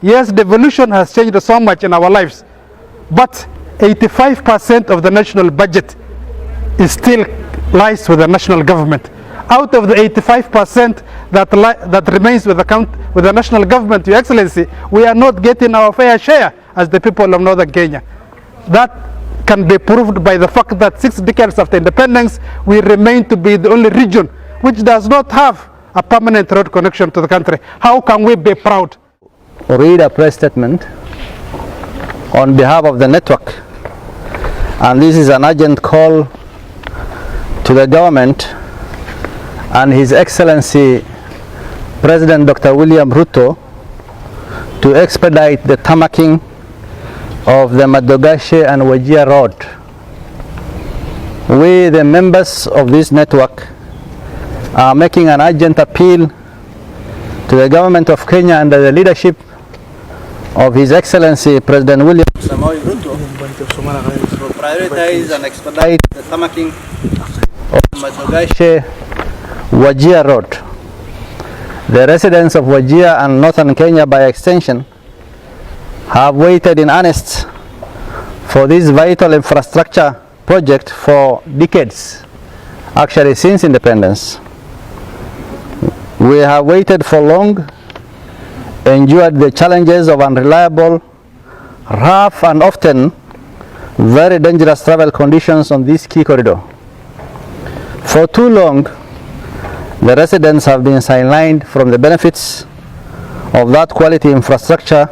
Yes, devolution has changed so much in our lives, but 85% of the national budget is still lies with the national government. Out of the 85% that remains with the national government, Your Excellency, we are not getting our fair share as the people of Northern Kenya. That can be proved by the fact that 6 decades after independence, we remain to be the only region which does not have a permanent road connection to the country. How can we be proud? Read a press statement on behalf of the network, and this is an urgent call to the government and His Excellency President Dr. William Ruto to expedite the tarmacking of the Modogashe and Wajir road. We, the members of this network, are making an urgent appeal to the government of Kenya under the leadership of His Excellency President William Ruto to prioritize and expedite the tarmacking of Modogashe-Wajir road. The residents of Wajir and northern Kenya, by extension, have waited in earnest for this vital infrastructure project for decades, actually since independence. We have waited for long, endured the challenges of unreliable, rough and often very dangerous travel conditions on this key corridor. For too long, the residents have been sidelined from the benefits of that quality infrastructure,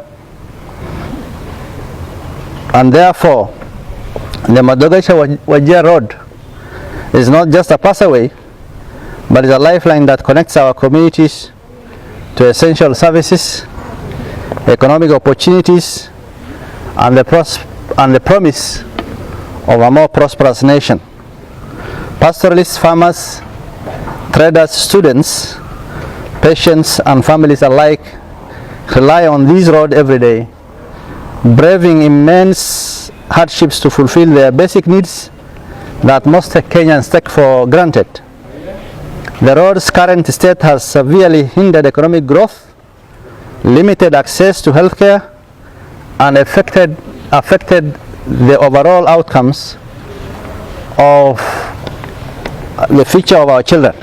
and therefore the Modogashe-Wajir road is not just a passaway, but is a lifeline that connects our communities to essential services, economic opportunities, and the promise of a more prosperous nation. Pastoralists, farmers, traders, students, patients, and families alike rely on this road every day, braving immense hardships to fulfill their basic needs that most Kenyans take for granted. The road's current state has severely hindered economic growth, limited access to healthcare, and affected the overall outcomes of the future of our children.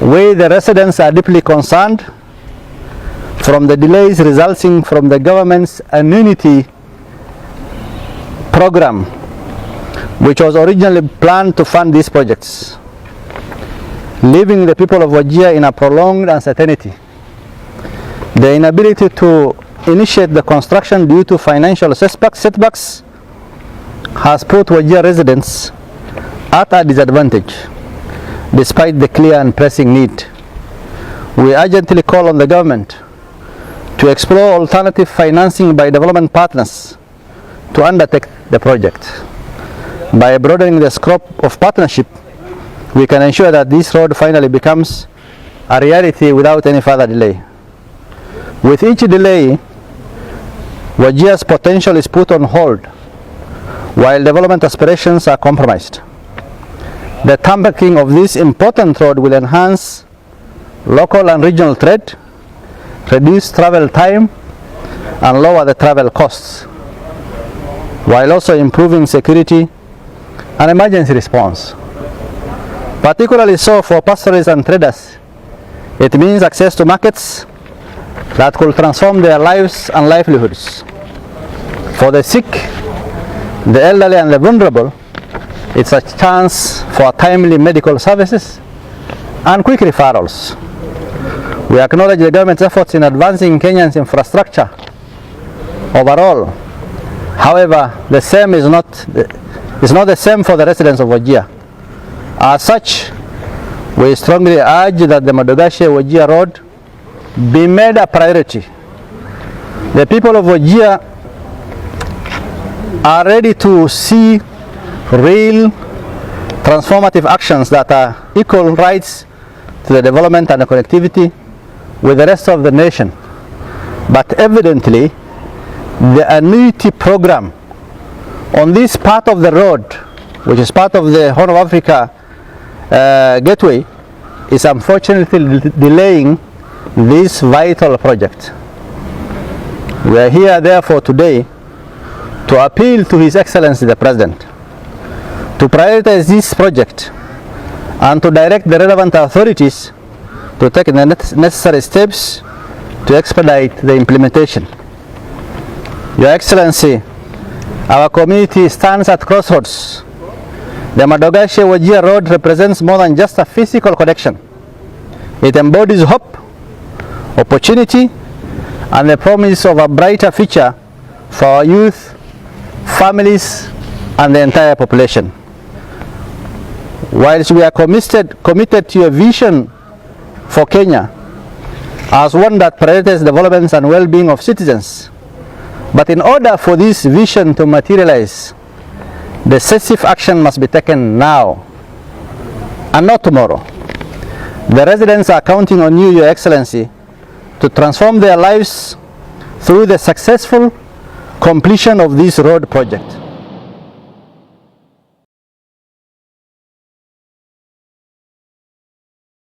We, the residents, are deeply concerned from the delays resulting from the government's annuity program, which was originally planned to fund these projects, leaving the people of Wajir in a prolonged uncertainty. The inability to initiate the construction due to financial setbacks has put Wajir residents at a disadvantage, despite the clear and pressing need. We urgently call on the government to explore alternative financing by development partners to undertake the project. By broadening the scope of partnership, we can ensure that this road finally becomes a reality without any further delay. With each delay, Wajir's potential is put on hold, while development aspirations are compromised. The tarmacking of this important road will enhance local and regional trade, reduce travel time, and lower the travel costs, while also improving security and emergency response. Particularly so for pastoralists and traders, it means access to markets that could transform their lives and livelihoods. For the sick, the elderly, and the vulnerable, it's a chance for timely medical services and quick referrals. We acknowledge the government's efforts in advancing Kenya's infrastructure overall. However, the same is not the same for the residents of Wajir. As such, we strongly urge that the Modogashe-Wajir road be made a priority. The people of Wajir are ready to see real transformative actions that are equal rights to the development and the connectivity with the rest of the nation. But evidently, the annuity program on this part of the road, which is part of the Horn of Africa gateway, is unfortunately delaying this vital project. We are here therefore today to appeal to His Excellency the President to prioritize this project and to direct the relevant authorities to take the necessary steps to expedite the implementation. Your Excellency, our community stands at crossroads. The Modogashe-Wajir road represents more than just a physical connection. It embodies hope, opportunity, and the promise of a brighter future for our youth, families, and the entire population. Whilst we are committed to a vision for Kenya as one that prioritizes development and well-being of citizens, but in order for this vision to materialize, decisive action must be taken now and not tomorrow. The residents are counting on you, Your Excellency, to transform their lives through the successful completion of this road project.